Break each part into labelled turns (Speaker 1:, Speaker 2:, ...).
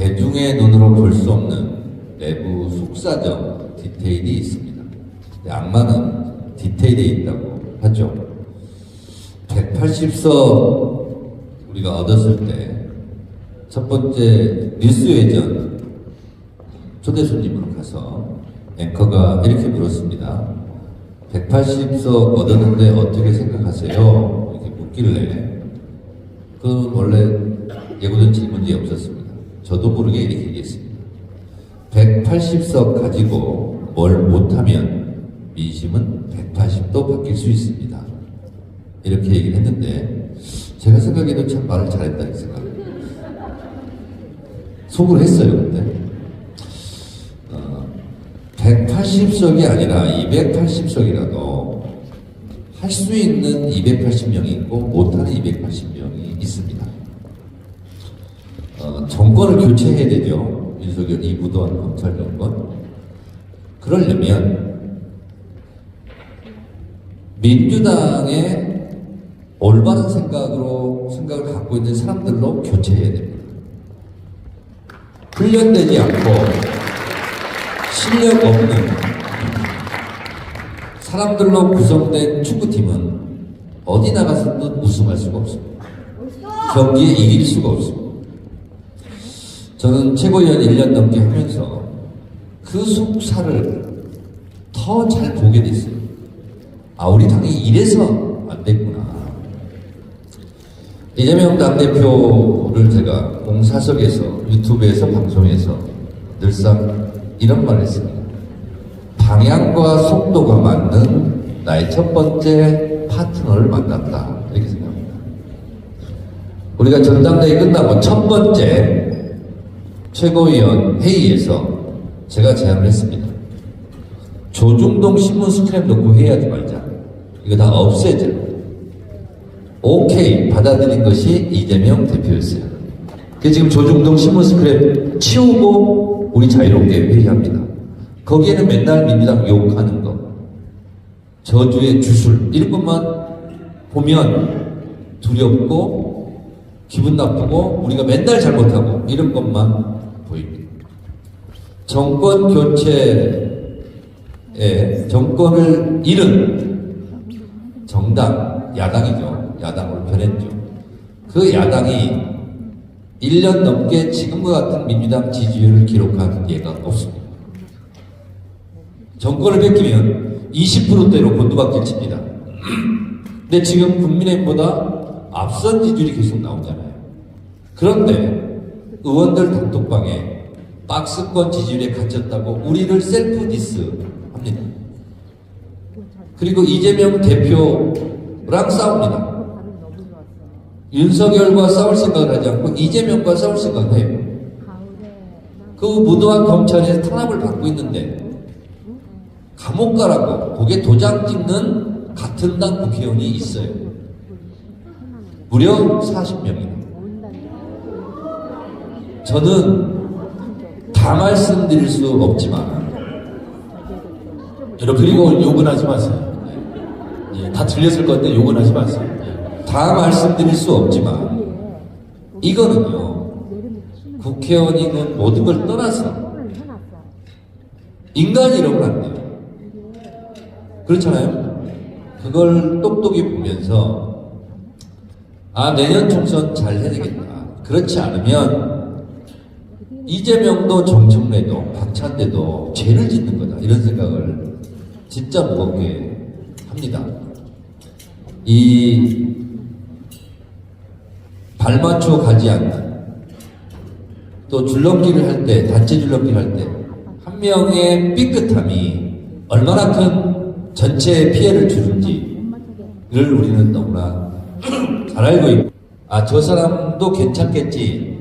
Speaker 1: 대중의 눈으로 볼 수 없는 내부 속사적 디테일이 있습니다. 악마는 디테일에 있다고 하죠. 180석 우리가 얻었을 때 첫 번째 뉴스 외전 초대 손님으로 가서 앵커가 이렇게 물었습니다. 180석 얻었는데 어떻게 생각하세요? 이렇게 묻길래 그건 원래 예고된 질문이 없었습니다. 저도 모르게 이렇게 얘기했습니다. 180석 가지고 뭘 못하면 민심은 180도 바뀔 수 있습니다. 이렇게 얘기를 했는데 제가 생각해도 참 말을 잘했다는 생각을 속으로 했어요. 근데 180석이 아니라 280석이라도 할 수 있는 280명이 있고 못하는 280명이 있습니다. 정권을 교체해야 되죠. 윤석열 이부도한 검찰 정권. 그러려면 민주당의 올바른 생각을 갖고 있는 사람들로 교체해야 됩니다. 훈련되지 않고 실력 없는 사람들로 구성된 축구팀은 어디 나가서든 우승할 수가 없습니다. 경기에 이길 수가 없습니다. 저는 최고위원 1년 넘게 하면서 그 속사를 더 잘 보게 됐어요. 아, 우리 당이 이래서 안 됐구나. 이재명 당대표를 제가 공사석에서 유튜브에서 방송에서 늘상 이런 말을 했습니다. 방향과 속도가 맞는 나의 첫 번째 파트너를 만났다. 이렇게 생각합니다. 우리가 전당대회 끝나고 첫 번째 최고위원 회의에서 제가 제안을 했습니다. 조중동 신문 스크랩 놓고 회의하지 말자. 이거 다 없애자. 오케이 받아들인 것이 이재명 대표였어요. 그래서 지금 조중동 신문 스크랩 치우고 우리 자유롭게 회의합니다. 거기에는 맨날 민주당 욕하는 거, 저주의 주술 이런 것만 보면 두렵고 기분 나쁘고 우리가 맨날 잘못하고 이런 것만 보입니다. 정권 교체에 정권을 잃은 정당, 야당이죠. 야당으로 변했죠. 그 야당이 1년 넘게 지금과 같은 민주당 지지율을 기록한 예가 없습니다. 정권을 뺏기면 20%대로 곤두박질 칩니다. 근데 지금 국민의힘보다 앞선 지지율이 계속 나오잖아요. 그런데 의원들 단톡방에 박스권 지지율에 갇혔다고 우리를 셀프 디스 합니다. 그리고 이재명 대표랑 싸웁니다. 윤석열과 싸울 생각을 하지 않고 이재명과 싸울 생각을 해요. 그 무도한 검찰에서 탄압을 받고 있는데 감옥 가라고 거기에 도장 찍는 같은 당 국회의원이 있어요. 무려 40명입니다. 저는 다 말씀드릴 수 없지만
Speaker 2: 그리고 욕은 하지 마세요. 예, 다 들렸을 건데 욕은 하지 마세요.
Speaker 1: 다 말씀드릴 수 없지만 이거는요 국회의원이든 모든 걸 떠나서 인간이 이러면 안 돼요. 그렇잖아요. 그걸 똑똑히 보면서 아 내년 총선 잘 해야 되겠다. 그렇지 않으면 이재명도 정청래도 박찬대도 죄를 짓는 거다. 이런 생각을 진짜 무겁게 합니다. 이 발맞춰 가지 않는 또 줄넘기를 할 때 단체 줄넘기를 할 때 한 명의 삐끗함이 얼마나 큰 전체에 피해를 주는지를 우리는 너무나 잘 알고 있고 아 저 사람도 괜찮겠지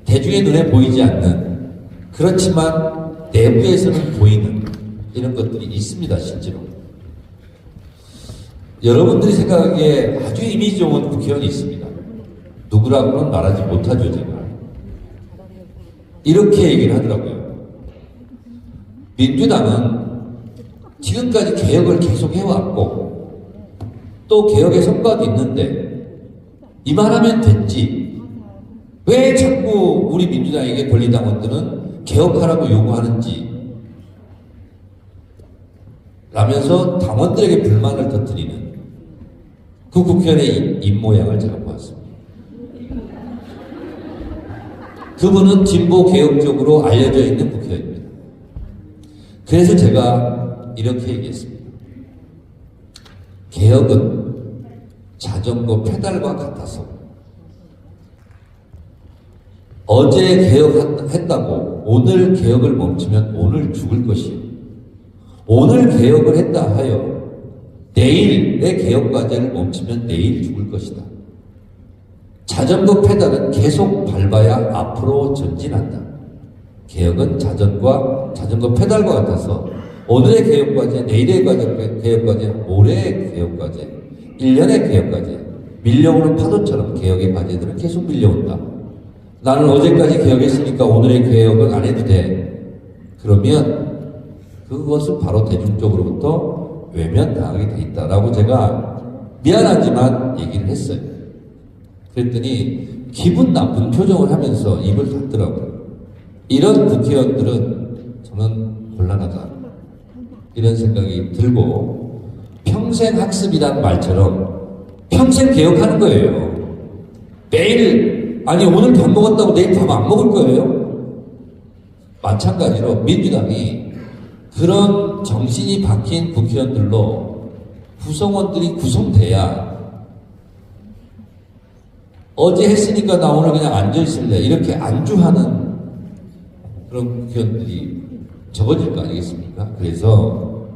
Speaker 1: 대중의 눈에 보이지 않는 그렇지만 내부에서는 보이는 이런 것들이 있습니다. 실제로 여러분들이 생각하기에 아주 이미지 좋은 국회의원이 있습니다. 누구라고는 말하지 못하죠. 제가 이렇게 얘기를 하더라고요. 민주당은 지금까지 개혁을 계속 해왔고 또 개혁의 성과도 있는데 이만하면 됐지 왜 자꾸 우리 민주당에게 권리당원들은 개혁하라고 요구하는지 라면서 당원들에게 불만을 터뜨리는 그 국회의원의 입모양을 제가 보았습니다. 그분은 진보 개혁적으로 알려져 있는 국회의원입니다. 그래서 제가 이렇게 얘기했습니다. 개혁은 자전거 페달과 같아서 어제 개혁했다고 오늘 개혁을 멈추면 오늘 죽을 것이요. 오늘 개혁을 했다 하여 내일의 개혁 과제를 멈추면 내일 죽을 것이다. 자전거 페달은 계속 밟아야 앞으로 전진한다. 개혁은 자전거 페달과 같아서 오늘의 개혁 과제, 내일의 개혁 과제, 올해의 개혁 과제, 1년의 개혁 과제, 밀려오는 파도처럼 개혁의 과제들은 계속 밀려온다. 나는 어제까지 개혁했으니까 오늘의 개혁은 안 해도 돼. 그러면 그것은 바로 대중적으로부터 외면당하게 돼 있다라고 제가 미안하지만 얘기를 했어요. 그랬더니 기분 나쁜 표정을 하면서 입을 닫더라고요. 이런 국회의원들은 저는 곤란하다. 이런 생각이 들고 평생 학습이란 말처럼 평생 개혁하는 거예요. 매일 아니 오늘 밥 먹었다고 내일 밥 안 먹을 거예요? 마찬가지로 민주당이 그런 정신이 박힌 국회의원들로 구성원들이 구성돼야 어제 했으니까 나 오늘 그냥 앉아있을래 이렇게 안주하는 그런 국회의원들이 적어질 거 아니겠습니까? 그래서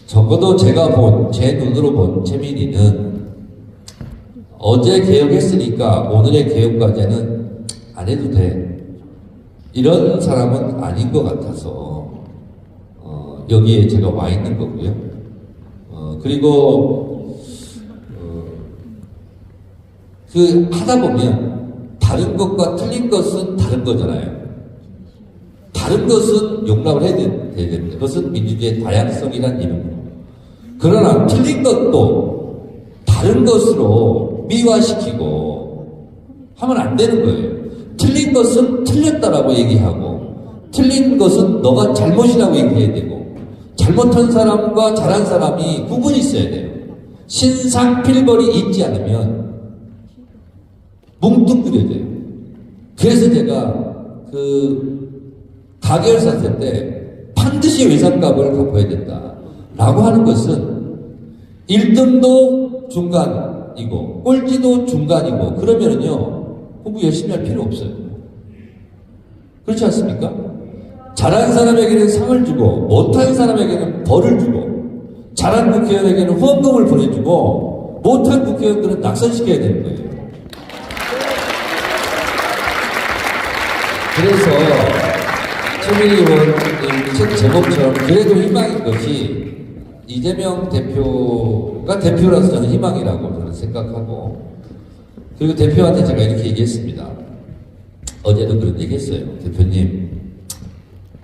Speaker 1: 적어도 제가 제 눈으로 본 최민희는 어제 개혁했으니까 오늘의 개혁 과제는 안 해도 돼. 이런 사람은 아닌 것 같아서 여기에 제가 와 있는 거고요. 그리고 그 하다 보면 다른 것과 틀린 것은 다른 거잖아요. 다른 것은 용납을 해야 됩니다. 그것은 민주주의의 다양성이란 이름으로. 그러나 틀린 것도 다른 것으로 미화시키고 하면 안 되는 거예요. 틀린 것은 틀렸다라고 얘기하고 틀린 것은 너가 잘못이라고 얘기해야 되고 잘못한 사람과 잘한 사람이 구분이 있어야 돼요. 신상필벌이 있지 않으면 뭉뚱그려져요. 그래서 제가 가결 사태 때 반드시 외상값을 갚아야 된다라고 하는 것은 1등도 중간이고 꼴찌도 중간이고 그러면은요 공부 열심히 할 필요 없어요. 그렇지 않습니까? 잘한 사람에게는 상을 주고 못한 사람에게는 벌을 주고 잘한 국회의원에게는 후원금을 보내주고 못한 국회의원들은 낙선시켜야 되는 거예요. 그래서 최민희 의원님 책 제목처럼 그래도 희망인 것이 이재명 대표가 대표라서 저는 희망이라고 저는 생각하고 그리고 대표한테 제가 이렇게 얘기했습니다. 어제도 그런 얘기했어요. 대표님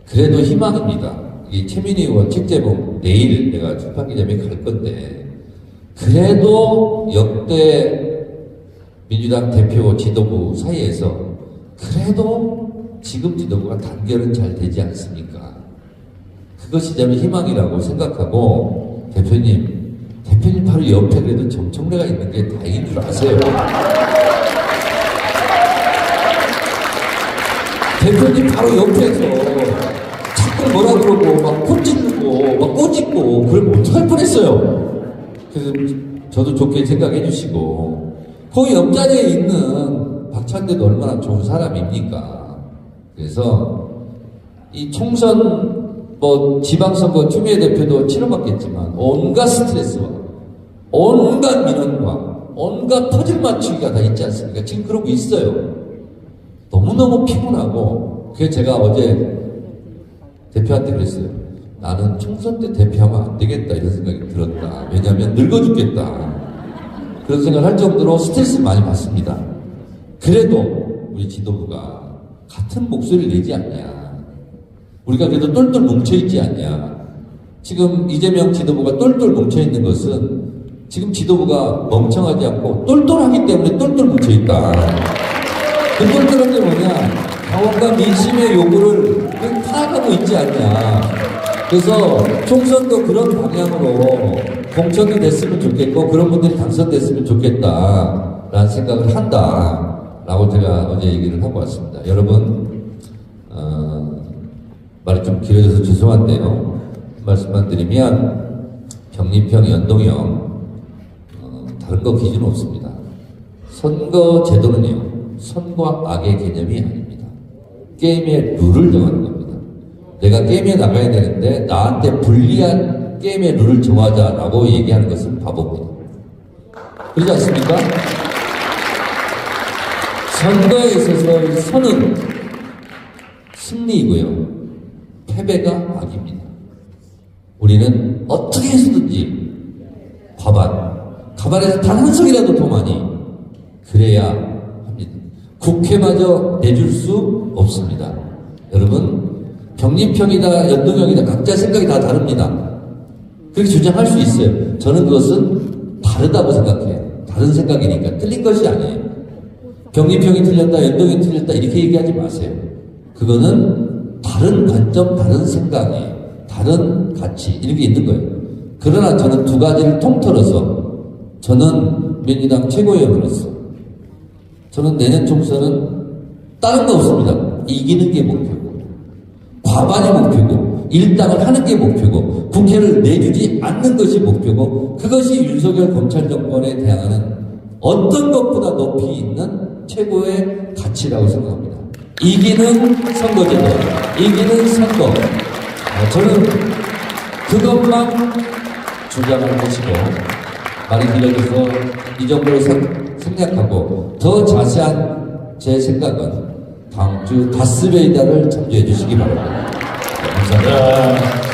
Speaker 1: 그래도 희망입니다. 이 최민희 의원 책 제목 내일 내가 출판기념회 갈 건데 그래도 역대 민주당 대표 지도부 사이에서 그래도 지금 지도부가 단결은 잘 되지 않습니까? 그것이 저는 희망이라고 생각하고 대표님 바로 옆에 그래도 정청래가 있는 게 다행인 줄 아세요? 대표님 바로 옆에서 자꾸 뭐라 그러고 막 콧짓고 막 꼬집고 그러면 어떡할 뻔했어요. 그래서 저도 좋게 생각해 주시고 그 옆자리에 있는 박찬대도 얼마나 좋은 사람입니까? 그래서 이 총선 지방선거 추미애 대표도 치러봤겠지만 온갖 스트레스와 온갖 민원과 온갖 퍼즐 맞추기가 다 있지 않습니까? 지금 그러고 있어요. 너무너무 피곤하고 그래서 제가 어제 대표한테 그랬어요. 나는 총선 때 대표하면 안 되겠다 이런 생각이 들었다. 왜냐하면 늙어 죽겠다. 그런 생각을 할 정도로 스트레스를 많이 받습니다. 그래도 우리 지도부가 같은 목소리를 내지 않냐. 우리가 그래도 똘똘 뭉쳐있지 않냐. 지금 이재명 지도부가 똘똘 뭉쳐있는 것은 지금 지도부가 멍청하지 않고 똘똘하기 때문에 똘똘 뭉쳐있다. 근본적인 게 뭐냐? 당원과 민심의 요구를 파악하고 있지 않냐. 그래서 총선도 그런 방향으로 공천이 됐으면 좋겠고 그런 분들이 당선됐으면 좋겠다라는 생각을 한다라고 제가 어제 얘기를 하고 왔습니다. 여러분 말이 좀 길어져서 죄송한데요. 말씀만 드리면 병립형, 연동형 다른 거 기준 없습니다. 선거 제도는요, 선과 악의 개념이 아닙니다. 게임의 룰을 정하는 겁니다. 내가 게임에 나가야 되는데 나한테 불리한 게임의 룰을 정하자라고 얘기하는 것은 바보입니다. 그렇지 않습니까? 선거에 있어서 선은 승리이고요, 패배가 악입니다. 우리는 어떻게 해서든지 과반에서 단 한 석이라도 더 많이 그래야 합니다. 국회마저 내줄 수 없습니다. 여러분, 병립형이다 연동형이다 각자 생각이 다 다릅니다. 그렇게 주장할 수 있어요. 저는 그것은 다르다고 생각해요. 다른 생각이니까 틀린 것이 아니에요. 병립형이 틀렸다 연동형이 틀렸다 이렇게 얘기하지 마세요. 그거는 다른 관점, 다른 생각이에요. 다른 가치 이런 게 있는 거예요. 그러나 저는 두 가지를 통틀어서 저는 민주당 최고위원으로서 저는 내년 총선은 다른 거 없습니다. 이기는 게 목표고 과반이 목표고 일당을 하는 게 목표고 국회를 내주지 않는 것이 목표고 그것이 윤석열 검찰 정권에 대항하는 어떤 것보다 높이 있는 최고의 가치라고 생각합니다. 이기는 선거제도, 이기는 선거. 저는 그것만 주장할 것이고 말이 길어져서 이 정도로 생략하고 더 자세한 제 생각은 다음 주 다스베이다를 참조해 주시기 바랍니다. 감사합니다.